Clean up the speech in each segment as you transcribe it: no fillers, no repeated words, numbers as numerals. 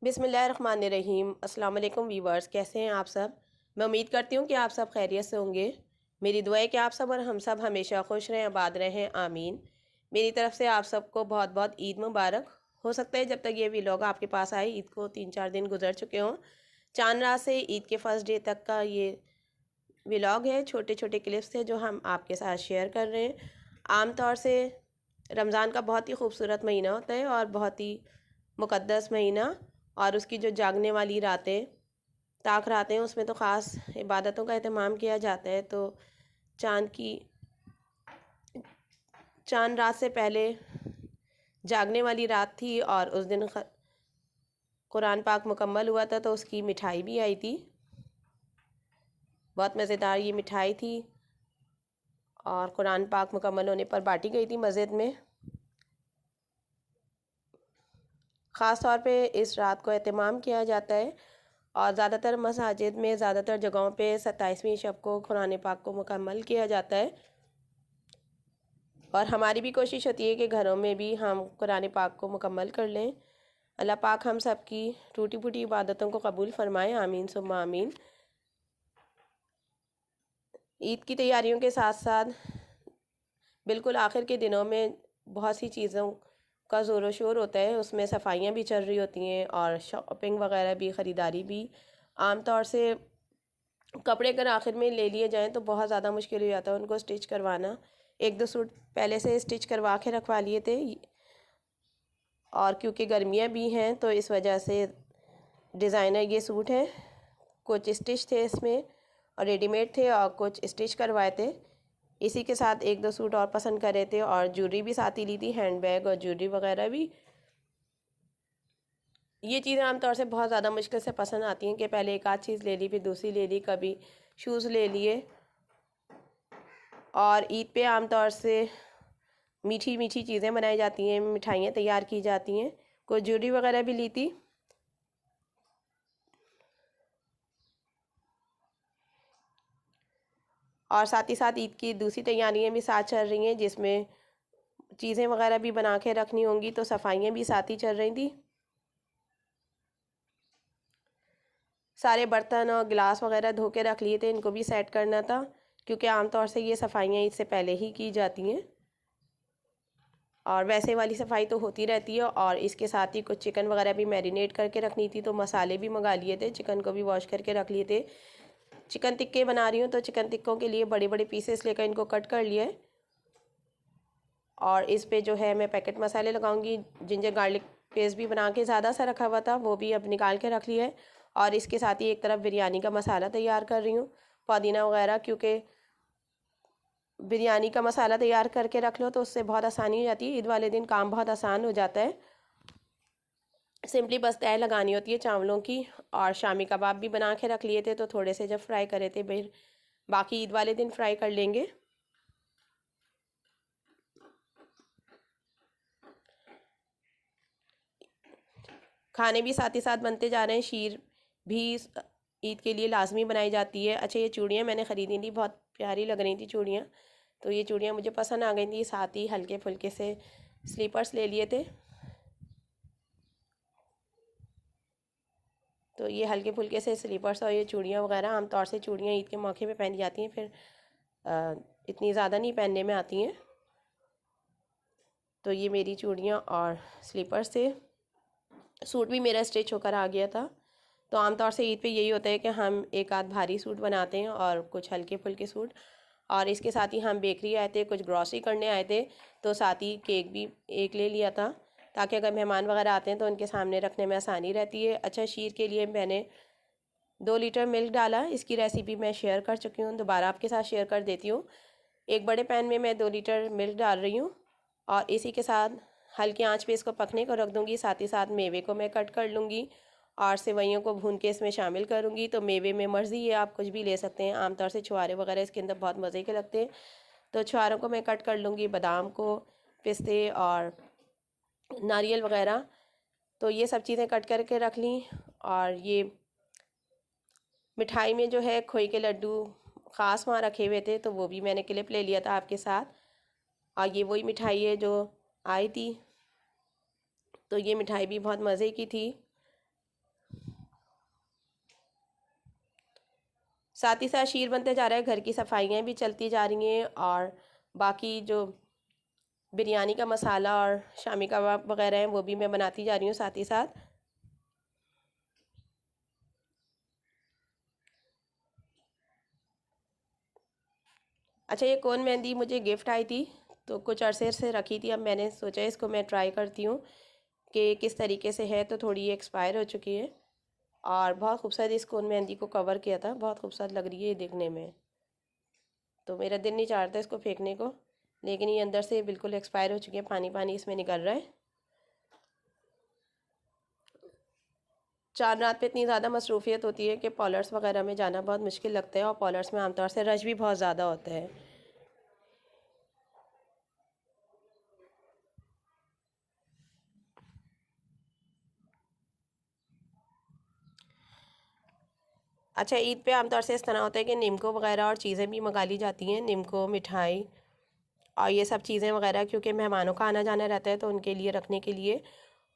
बिस्मिल्लाहिर्रहमानिर्रहीम। अस्सलाम वालेकुम वीवर्स, कैसे हैं आप सब। मैं उम्मीद करती हूँ कि आप सब खैरियत से होंगे। मेरी दुआ है कि आप सब और हम सब हमेशा खुश रहें, आबाद रहें, आमीन। मेरी तरफ से आप सबको बहुत बहुत ईद मुबारक। हो सकता है जब तक ये व्लॉग आपके पास आए ईद को 3-4 दिन गुजर चुके हों। चांद रात से ईद के फर्स्ट डे तक का ये व्लॉग है, छोटे छोटे क्लिप्स थे जो हम आपके साथ शेयर कर रहे हैं। आम तौर से रमज़ान का बहुत ही खूबसूरत महीना होता है और बहुत ही मुक़द्दस महीना, और उसकी जो जागने वाली रातें, ताक रातें, उसमें तो ख़ास इबादतों का एहतमाम किया जाता है। तो चाँद की चाँद रात से पहले जागने वाली रात थी और उस दिन कुरान पाक मुकम्मल हुआ था, तो उसकी मिठाई भी आई थी। बहुत मज़ेदार ये मिठाई थी और कुरान पाक मुकम्मल होने पर बांटी गई थी मस्जिद में। ख़ास तौर पे इस रात को एहतमाम किया जाता है और ज़्यादातर मसाजिद में, ज़्यादातर जगहों पे 27वीं शब को कुरान पाक को मुकम्मल किया जाता है। और हमारी भी कोशिश होती है कि घरों में भी हम कुरान पाक को मुकम्मल कर लें। अल्लाह पाक हम सब की टूटी फूटी इबादतों को कबूल फरमाए, आमीन सुम्मा आमीन। ईद की तैयारियों के साथ साथ बिल्कुल आखिर के दिनों में बहुत सी चीज़ों का ज़ोर शोर होता है। उसमें सफाइयाँ भी चल रही होती हैं और शॉपिंग वगैरह भी, ख़रीदारी भी। आम तौर से कपड़े अगर आखिर में ले लिए जाएं तो बहुत ज़्यादा मुश्किल हो जाता है उनको स्टिच करवाना। एक दो सूट पहले से स्टिच करवा के रखवा लिए थे, और क्योंकि गर्मियाँ भी हैं तो इस वजह से डिज़ाइनर ये सूट हैं। कुछ स्टिच थे इसमें और रेडीमेड थे, और कुछ स्टिच करवाए थे। इसी के साथ एक दो सूट और पसंद करे थे, और ज्वेलरी भी साथ ही ली थी, हैंड बैग और ज्वेलरी वगैरह भी। ये चीज़ें आमतौर से बहुत ज़्यादा मुश्किल से पसंद आती हैं कि पहले एक आध चीज़ ले ली, फिर दूसरी ले ली, कभी शूज़ ले लिए। और ईद पे आमतौर से मीठी मीठी चीज़ें बनाई जाती हैं, मिठाइयाँ तैयार की जाती हैं। कुछ ज्वेलरी वगैरह भी ली थी। और साथ ही साथ ईद की दूसरी तैयारियां भी साथ चल रही हैं, जिसमें चीज़ें वगैरह भी बना के रखनी होंगी, तो सफाइयाँ भी साथ ही चल रही थी। सारे बर्तन और गिलास वगैरह धो के रख लिए थे, इनको भी सेट करना था, क्योंकि आमतौर से ये सफाइयाँ ईद से पहले ही की जाती हैं। और वैसे वाली सफाई तो होती रहती है। और इसके साथ ही कुछ चिकन वगैरह भी मैरिनेट करके रखनी थी, तो मसाले भी मंगा लिए थे, चिकन को भी वॉश करके रख लिए थे। चिकन टिक्के बना रही हूँ, तो चिकन टिक्कों के लिए बड़े बड़े पीसेस लेकर इनको कट कर लिया है। और इस पे जो है मैं पैकेट मसाले लगाऊंगी। जिंजर गार्लिक पेस्ट भी बना के ज़्यादा सा रखा हुआ था, वो भी अब निकाल के रख लिया है। और इसके साथ ही एक तरफ बिरयानी का मसाला तैयार कर रही हूँ, पुदीना वगैरह, क्योंकि बिरयानी का मसाला तैयार करके रख लो तो उससे बहुत आसानी हो जाती है। ईद वाले दिन काम बहुत आसान हो जाता है। सिंपली बस तय लगानी होती है चावलों की। और शामी कबाब भी बना के रख लिए थे, तो थोड़े से जब फ्राई करे थे, फिर बाकी ईद वाले दिन फ्राई कर लेंगे। खाने भी साथ ही साथ बनते जा रहे हैं। शीर भी ईद के लिए लाजमी बनाई जाती है। अच्छा, ये चूड़ियाँ मैंने ख़रीदी थी, बहुत प्यारी लग रही थी चूड़ियाँ, तो ये चूड़ियाँ मुझे पसंद आ गई थी। साथ ही हल्के फुल्के से स्लीपर्स ले लिए थे। तो ये हल्के फुल्के से स्लीपर्स और ये चूड़ियाँ वगैरह, आमतौर से चूड़ियाँ ईद के मौके पे पहनी जाती हैं, फिर इतनी ज़्यादा नहीं पहनने में आती हैं। तो ये मेरी चूड़ियाँ और स्लीपर्स थे। सूट भी मेरा स्टिच होकर आ गया था। तो आमतौर से ईद पे यही होता है कि हम एक आध भारी सूट बनाते हैं और कुछ हल्के फुल्के सूट। और इसके साथ ही हम बेकरी आए थे, कुछ ग्रॉसरी करने आए थे, तो साथ ही केक भी एक ले लिया था, ताकि अगर मेहमान वगैरह आते हैं तो उनके सामने रखने में आसानी रहती है। अच्छा, शीर के लिए मैंने 2 लीटर मिल्क डाला। इसकी रेसिपी मैं शेयर कर चुकी हूँ, दोबारा आपके साथ शेयर कर देती हूँ। एक बड़े पैन में मैं 2 लीटर मिल्क डाल रही हूँ और इसी के साथ हल्की आंच पे इसको पकने को रख दूँगी। साथ ही साथ मेवे को मैं कट कर लूँगी और सेवइयों को भून के इसमें शामिल करूँगी। तो मेवे में मर्ज़ी है, आप कुछ भी ले सकते हैं। आमतौर से छुहारे वगैरह इसके अंदर बहुत मज़े के लगते हैं, तो छुहारों को मैं कट कर लूँगी, बादाम को, पिस्ते और नारियल वगैरह। तो ये सब चीज़ें कट करके रख ली। और ये मिठाई में जो है खोए के लड्डू ख़ास वहाँ रखे हुए थे, तो वो भी मैंने क्लिप ले लिया था आपके साथ। और ये वही मिठाई है जो आई थी, तो ये मिठाई भी बहुत मज़े की थी। साथ ही साथ शीर बनते जा रहा है, घर की सफाइयाँ भी चलती जा रही हैं और बाकी जो बिरयानी का मसाला और शामी कबाब वगैरह हैं वो भी मैं बनाती जा रही हूँ साथ ही साथ। अच्छा, ये कोन मेहंदी मुझे गिफ्ट आई थी, तो कुछ अरसे से रखी थी। अब मैंने सोचा इसको मैं ट्राई करती हूँ कि किस तरीके से है। तो थोड़ी ये एक्सपायर हो चुकी है और बहुत खूबसूरत इस कोन मेहंदी को कवर किया था, बहुत खूबसूरत लग रही है ये देखने में। तो मेरा दिल नहीं चाह रहा था इसको फेंकने को, लेकिन ये अंदर से बिल्कुल एक्सपायर हो चुकी है, पानी पानी इसमें निकल रहा है। चांद रात पे इतनी ज़्यादा मसरूफियत होती है कि पॉलर्स वगैरह में जाना बहुत मुश्किल लगता है और पॉलर्स में आमतौर से रश भी बहुत ज़्यादा होता है। अच्छा, ईद पे आमतौर से इस तरह होता है कि निमको वगैरह और चीज़ें भी मंगा ली जाती हैं, निमको, मिठाई और ये सब चीज़ें वगैरह, क्योंकि मेहमानों का आना जाना रहता है तो उनके लिए रखने के लिए।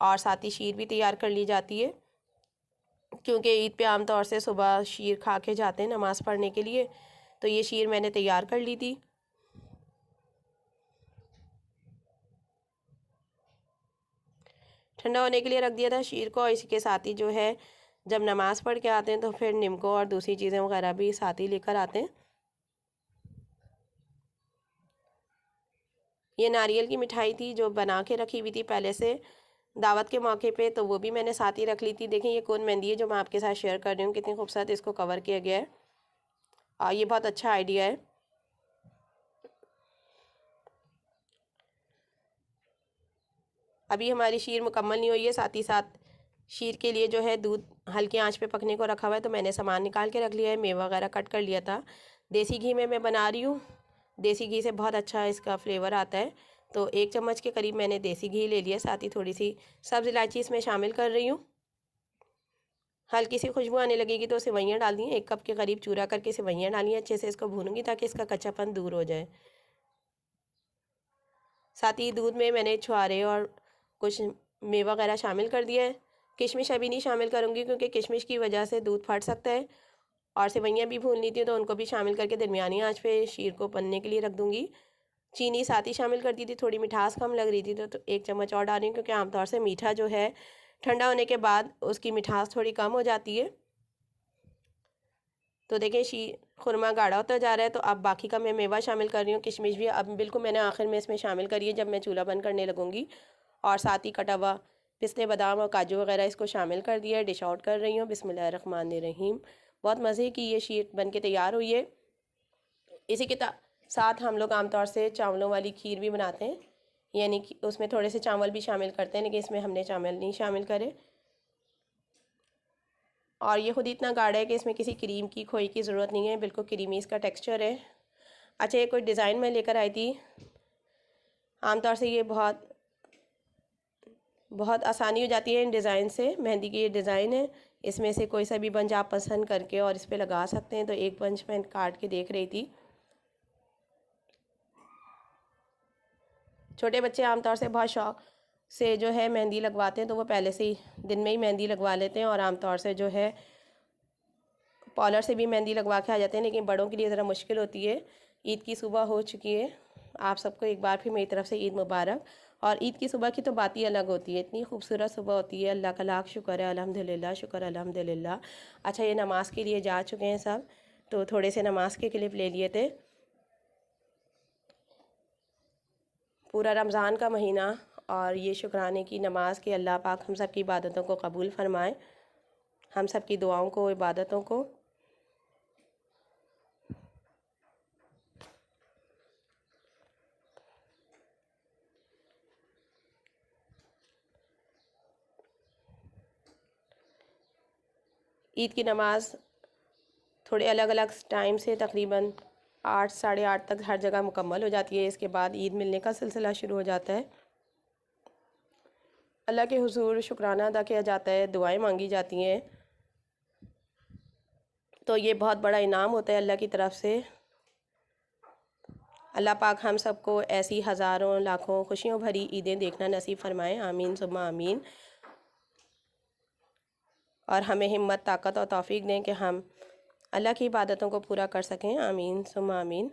और साथ ही शीर भी तैयार कर ली जाती है, क्योंकि ईद पे आमतौर से सुबह शीर खा के जाते हैं नमाज़ पढ़ने के लिए। तो ये शीर मैंने तैयार कर ली थी। ठंडा होने के लिए रख दिया था शीर को। इसी के साथ ही जो है, जब नमाज़ पढ़ के आते हैं तो फिर निमको और दूसरी चीज़ें वगैरह भी साथ ही लेकर आते हैं। ये नारियल की मिठाई थी जो बना के रखी हुई थी पहले से दावत के मौके पे, तो वो भी मैंने साथ ही रख ली थी। देखें, ये कोन मेहंदी है जो मैं आपके साथ शेयर कर रही हूँ, कितनी खूबसूरत इसको कवर किया गया है और ये बहुत अच्छा आइडिया है। अभी हमारी शीर मुकम्मल नहीं हुई है, साथ ही साथ शीर के लिए जो है दूध हल्की आंच पे पकने को रखा हुआ है। तो मैंने सामान निकाल के रख लिया है, मेवा वगैरह कट कर लिया था। देसी घी में मैं बना रही हूँ, देसी घी से बहुत अच्छा इसका फ्लेवर आता है। तो 1 चम्मच के करीब मैंने देसी घी ले लिया, साथ ही थोड़ी सी सब्ज़ इलायची इसमें शामिल कर रही हूँ। हल्की सी खुशबू आने लगेगी तो सेवइयाँ डाल दी हैं, 1 कप के करीब चूरा करके सेवइयाँ डाली हैं। अच्छे से इसको भूनूंगी ताकि इसका कच्चापन दूर हो जाए। साथ ही दूध में मैंने छुआरे और कुछ मेवा वगैरह शामिल कर दिया है। किशमिश अभी नहीं शामिल करूँगी क्योंकि किशमिश की वजह से दूध फट सकता है। और सेवइयाँ भी भून ली थी तो उनको भी शामिल करके दरमियानी आंच पे शीर को बनने के लिए रख दूँगी। चीनी साथ ही शामिल कर दी थी, थोड़ी मिठास कम लग रही थी तो 1 चम्मच और डाल रही हूँ, क्योंकि आमतौर से मीठा जो है ठंडा होने के बाद उसकी मिठास थोड़ी कम हो जाती है। तो देखिए, खुरमा गाढ़ा होता जा रहा है। तो अब बाकी का मैं मेवा शामिल कर रही हूँ, किशमिश भी अब बिल्कुल मैंने आखिर में इसमें शामिल करी है जब मैं चूल्हा बंद करने लगूँगी। और साथ ही कटा हुआ पिस्ते, बादाम और काजू वगैरह इसको शामिल कर दिया है। डिश आउट कर रही हूँ। बिस्मिल्लाहिर्रहमानिर्रहीम। बहुत मज़े की ये शीर बन के तैयार हुई है। इसी के साथ हम लोग आमतौर से चावलों वाली खीर भी बनाते हैं, यानी कि उसमें थोड़े से चावल भी शामिल करते हैं, लेकिन इसमें हमने चावल नहीं शामिल करे। और ये खुद इतना गाढ़ा है कि इसमें किसी क्रीम की, खोई की ज़रूरत नहीं है, बिल्कुल क्रीमी इसका टेक्सचर है। अच्छा, ये कोई डिज़ाइन मैं लेकर आई थी। आमतौर से ये बहुत बहुत आसानी हो जाती है इन डिज़ाइन से। मेहंदी की ये डिज़ाइन है, इसमें से कोई सा भी बंच आप पसंद करके और इस पर लगा सकते हैं। तो एक बंच मैं काट के देख रही थी। छोटे बच्चे आमतौर से बहुत शौक से जो है मेहंदी लगवाते हैं, तो वो पहले से ही दिन में ही मेहंदी लगवा लेते हैं और आमतौर से जो है पॉलर से भी मेहंदी लगवा के आ जाते हैं। लेकिन बड़ों के लिए ज़रा मुश्किल होती है। ईद की सुबह हो चुकी है। आप सबको एक बार फिर मेरी तरफ से ईद मुबारक। और ईद की सुबह की तो बात ही अलग होती है, इतनी खूबसूरत सुबह होती है। अल्लाह का लाख शुक्र है, अल्हम्दुलिल्लाह, शुक्र अल्हम्दुलिल्लाह। अच्छा, ये नमाज़ के लिए जा चुके हैं सब, तो थोड़े से नमाज़ के क्लिप ले लिए थे। पूरा रमज़ान का महीना और ये शुक्राने की नमाज़ कि अल्लाह पाक हम सब की इबादतों को कबूल फ़रमाए, हम सब की दुआओं को, इबादतों को। ईद की नमाज़ थोड़े अलग अलग टाइम से तकरीबन 8 साढ़े 8 तक हर जगह मुकम्मल हो जाती है। इसके बाद ईद मिलने का सिलसिला शुरू हो जाता है। अल्लाह के हुजूर शुक्राना अदा किया जाता है, दुआएं मांगी जाती हैं। तो ये बहुत बड़ा इनाम होता है अल्लाह की तरफ से। अल्लाह पाक हम सबको ऐसी हज़ारों लाखों खुशियों भरी ईदें देखना नसीब फरमाएं, आमीन सुम्मा आमीन। और हमें हिम्मत, ताकत और तौफीक दें कि हम अल्लाह की इबादतों को पूरा कर सकें। आमीन सुम्मा आमीन।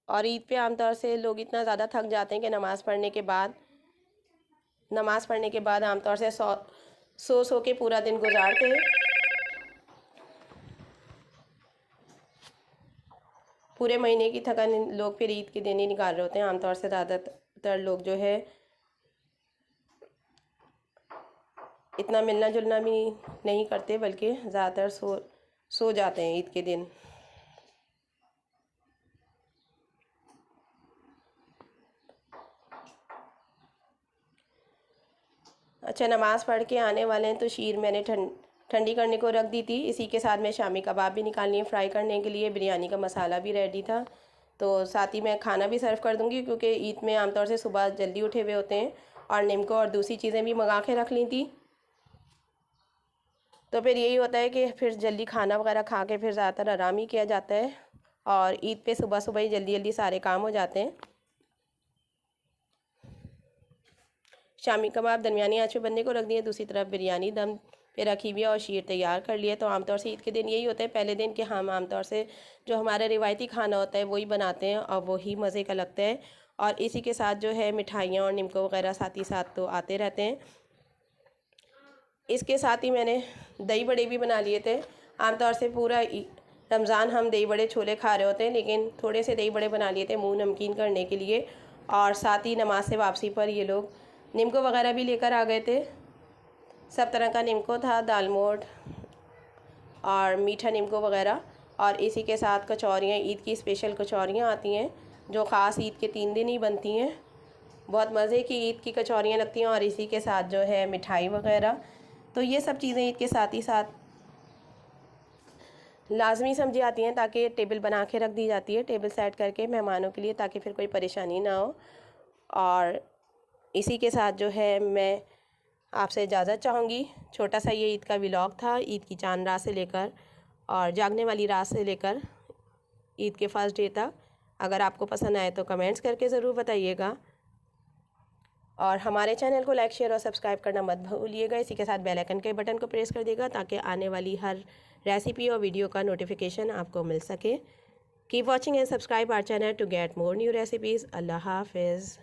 और ईद पे आमतौर से लोग इतना ज़्यादा थक जाते हैं कि नमाज़ पढ़ने के बाद आमतौर से सो के पूरा दिन गुजारते हैं। पूरे महीने की थकान लोग फिर ईद के दिन ही निकाल रहे होते हैं। आमतौर से ज़्यादातर लोग जो है इतना मिलना जुलना भी नहीं करते, बल्कि ज़्यादातर सो जाते हैं ईद के दिन। अच्छा, नमाज़ पढ़ के आने वाले हैं तो शीर मैंने ठंडी करने को रख दी थी। इसी के साथ मैं शामी कबाब भी निकाल लिए फ्राई करने के लिए। बिरयानी का मसाला भी रेडी था, तो साथ ही मैं खाना भी सर्व कर दूँगी, क्योंकि ईद में आमतौर से सुबह जल्दी उठे हुए होते हैं। और निम्को और दूसरी चीज़ें भी मंगा के रख ली थी, तो फिर यही होता है कि फिर जल्दी खाना वगैरह खा के फिर ज़्यादातर आराम ही किया जाता है। और ईद पे सुबह सुबह ही जल्दी जल्दी सारे काम हो जाते हैं। शामी कबाब दरमियानी आँच पे बनने को रख दिए, दूसरी तरफ बिरयानी दम पे रखी हुई है और शीर तैयार कर लिया। तो आमतौर से ईद के दिन यही होता है पहले दिन कि हम आमतौर से जो हमारा रिवायती खाना होता है वही बनाते हैं और वही मज़े का लगता है। और इसी के साथ जो है मिठाइयाँ और निमको वगैरह साथ ही साथ तो आते रहते हैं। इसके साथ ही मैंने दही बड़े भी बना लिए थे। आमतौर से पूरा रमज़ान हम दही बड़े छोले खा रहे होते हैं, लेकिन थोड़े से दही बड़े बना लिए थे मुंह नमकीन करने के लिए। और साथ ही नमाज से वापसी पर ये लोग निमको वगैरह भी लेकर आ गए थे। सब तरह का निमको था, दालमोट और मीठा निमको वगैरह। और इसी के साथ कचौरियाँ, ईद की स्पेशल कचौरियाँ आती हैं जो ख़ास ईद के 3 दिन ही बनती हैं। बहुत मज़े की ईद की कचौरियाँ लगती हैं। और इसी के साथ जो है मिठाई वगैरह, तो ये सब चीज़ें ईद के साथ ही साथ लाजमी समझी आती हैं, ताकि टेबल बना के रख दी जाती है, टेबल सेट करके मेहमानों के लिए, ताकि फिर कोई परेशानी ना हो। और इसी के साथ जो है मैं आपसे इजाज़त चाहूँगी। छोटा सा ये ईद का व्लॉग था, ईद की चांद रात से लेकर और जागने वाली रात से लेकर ईद के फर्स्ट डे तक। अगर आपको पसंद आए तो कमेंट्स करके ज़रूर बताइएगा। और हमारे चैनल को लाइक शेयर और सब्सक्राइब करना मत भूलिएगा। इसी के साथ बेल आइकन के बटन को प्रेस कर देगा, ताकि आने वाली हर रेसिपी और वीडियो का नोटिफिकेशन आपको मिल सके। Keep watching and subscribe our channel to get more new recipes. अल्लाह हाफिज़।